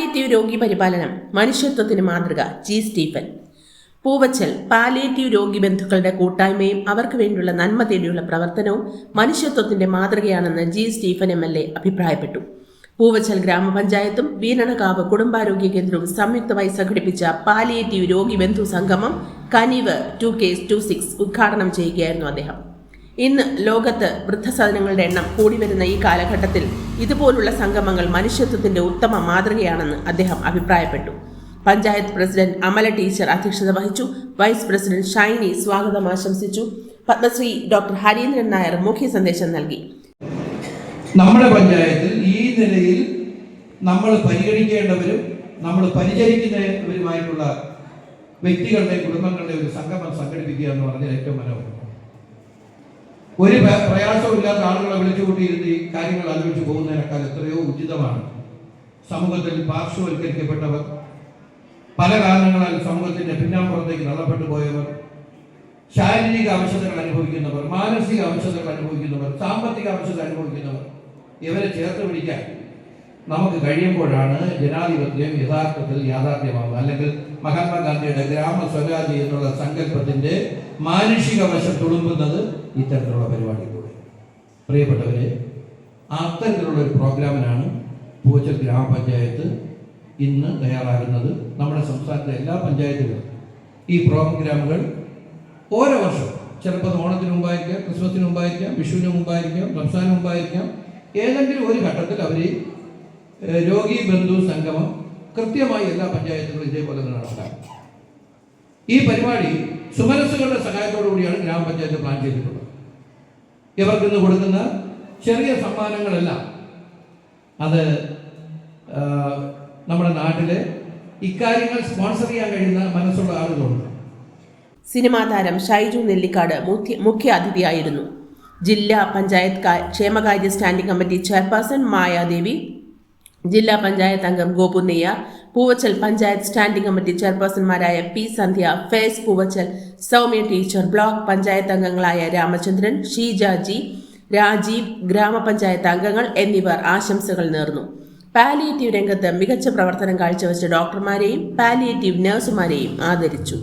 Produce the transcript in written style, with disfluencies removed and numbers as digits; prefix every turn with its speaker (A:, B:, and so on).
A: Palliative രോഗി പരിപാലനം മനുഷ്യത്വത്തിന് മാതൃക ജി സ്റ്റീഫൻ. പൂവച്ചൽ പാലിയേറ്റീവ് രോഗി ബന്ധുക്കളുടെ കൂട്ടായ്മയും അവർക്ക് വേണ്ടിയുള്ള നന്മ തേടിയുള്ള പ്രവർത്തനവും മനുഷ്യത്വത്തിന്റെ മാതൃകയാണെന്ന് ജി സ്റ്റീഫൻ MLA അഭിപ്രായപ്പെട്ടു. പൂവച്ചൽ ഗ്രാമപഞ്ചായത്തും വീരണകാവ് കുടുംബാരോഗ്യ കേന്ദ്രവും സംയുക്തമായി സംഘടിപ്പിച്ച പാലിയേറ്റീവ് രോഗി ബന്ധു സംഗമം കനിവ് 2K26 ഉദ്ഘാടനം ചെയ്യുകയായിരുന്നു അദ്ദേഹം. ഇന്ന് ലോകത്ത് വൃദ്ധസദനങ്ങളുടെ എണ്ണം കൂടി വരുന്ന ഈ കാലഘട്ടത്തിൽ ഇതുപോലുള്ള സംഗമങ്ങൾ മനുഷ്യത്വത്തിന്റെ ഉത്തമ മാതൃകയാണെന്ന് അദ്ദേഹം അഭിപ്രായപ്പെട്ടു. പഞ്ചായത്ത് പ്രസിഡന്റ് അമല ടീച്ചർ അധ്യക്ഷത വഹിച്ചു. വൈസ് പ്രസിഡന്റ് ഷൈനി സ്വാഗതം ആശംസിച്ചു. പത്മശ്രീ ഡോക്ടർ ഹരീന്ദ്രൻ നായർ മുഖ്യ സന്ദേശം നൽകി.
B: നമ്മുടെ പഞ്ചായത്തിൽ ഈ നിലയിൽ നമ്മൾ പരിഗണിക്കേണ്ടവരും നമ്മൾ പരിചരിക്കുന്നവരുമായിട്ടുള്ള വ്യക്തികളുടെ കുടുംബങ്ങളുടെ ഒരു സംഗമം സംഘടിപ്പിക്കുക എന്ന് പറഞ്ഞാൽ ഏറ്റവും മനോഹരം. ഒരു പ്രയാസമില്ലാത്ത ആളുകളെ വിളിച്ചുകൂട്ടിയിരുന്ന് ഈ കാര്യങ്ങൾ ആലോചിച്ച് പോകുന്നതിനേക്കാൾ എത്രയോ ഉചിതമാണ്. സമൂഹത്തിൽ പാർശ്വവൽക്കരിക്കപ്പെട്ടവർ, പല കാരണങ്ങളാൽ സമൂഹത്തിന്റെ പിന്നാമ്പുറത്തേക്ക് തള്ളപ്പെട്ടു പോയവർ, ശാരീരിക അവശതകൾ അനുഭവിക്കുന്നവർ, മാനസിക അവശതകൾ അനുഭവിക്കുന്നവർ, സാമ്പത്തിക അവശത അനുഭവിക്കുന്നവർ, ഇവരെ ചേർത്ത് പിടിക്കാൻ നമുക്ക് കഴിയുമ്പോഴാണ് ജനാധിപത്യം യഥാർത്ഥത്തിൽ യാഥാർത്ഥ്യമാകുന്നത്. അല്ലെങ്കിൽ മഹാത്മാഗാന്ധിയുടെ ഗ്രാമ സ്വരാജ് എന്നുള്ള സങ്കല്പത്തിന്റെ മാനുഷിക വശം തുളുമ്പുന്നത് ഇത്തരത്തിലുള്ള പരിപാടിയിലൂടെ. പ്രിയപ്പെട്ടവരെ, അത്തരത്തിലുള്ള ഒരു പ്രോഗ്രാമിനാണ് പൂവച്ചൽ ഗ്രാമപഞ്ചായത്ത് ഇന്ന് തയ്യാറാകുന്നത്. നമ്മുടെ സംസ്ഥാനത്തെ എല്ലാ പഞ്ചായത്തുകളും ഈ പ്രോഗ്രാമുകൾ ഓരോ വർഷം, ചിലപ്പോൾ ഓണത്തിന് മുമ്പായിരിക്കാം, ക്രിസ്മസിന് മുമ്പായിരിക്കാം, വിഷുവിന് മുമ്പായിരിക്കാം, റംസാന് മുമ്പായിരിക്കാം, ഏതെങ്കിലും ഒരു ഘട്ടത്തിൽ അവർ രോഗി ബന്ധു സംഗമം കൃത്യമായി എല്ലാ പഞ്ചായത്തുകളും ഇതേപോലെ തന്നെ നടത്താം. ഈ പരിപാടി സുമനസ്സുകളുടെ സഹായത്തോടു കൂടിയാണ് ഗ്രാമപഞ്ചായത്ത് പ്ലാൻ ചെയ്തിട്ടുള്ളത്. ഇവർക്ക് ഇന്ന് കൊടുക്കുന്ന ചെറിയ സമ്മാനങ്ങളെല്ലാം അത് നമ്മുടെ നാട്ടിലെ ഇക്കാര്യങ്ങൾ സ്പോൺസർ ചെയ്യാൻ കഴിയുന്ന മനസ്സുള്ള ആളുകളുണ്ട്.
A: സിനിമാ താരം ഷൈജു നെല്ലിക്കാട് മുഖ്യ അതിഥിയായിരുന്നു. ജില്ലാ പഞ്ചായത്ത് ക്ഷേമകാര്യ സ്റ്റാൻഡിംഗ് കമ്മിറ്റി ചെയർപേഴ്സൺ മായാദേവി, ജില്ലാ പഞ്ചായത്ത് അംഗം ഗോപു നെയ്യാർ, പൂവച്ചൽ പഞ്ചായത്ത് സ്റ്റാൻഡിംഗ് കമ്മിറ്റി ചെയർപേഴ്സൺമാരായ P Sandhya, Faiz Poovachal, Soumya teacher, block panchayat അംഗങ്ങളായ രാമചന്ദ്രൻ, ഷീജ ജി, രാജീവ്, ഗ്രാമപഞ്ചായത്ത് അംഗങ്ങൾ എന്നിവർ ആശംസകൾ നേർന്നു. പാലിയേറ്റീവ് രംഗത്ത് മികച്ച പ്രവർത്തനം കാഴ്ചവെച്ച ഡോക്ടർമാരെയും പാലിയേറ്റീവ് നഴ്സുമാരെയും ആദരിച്ചു.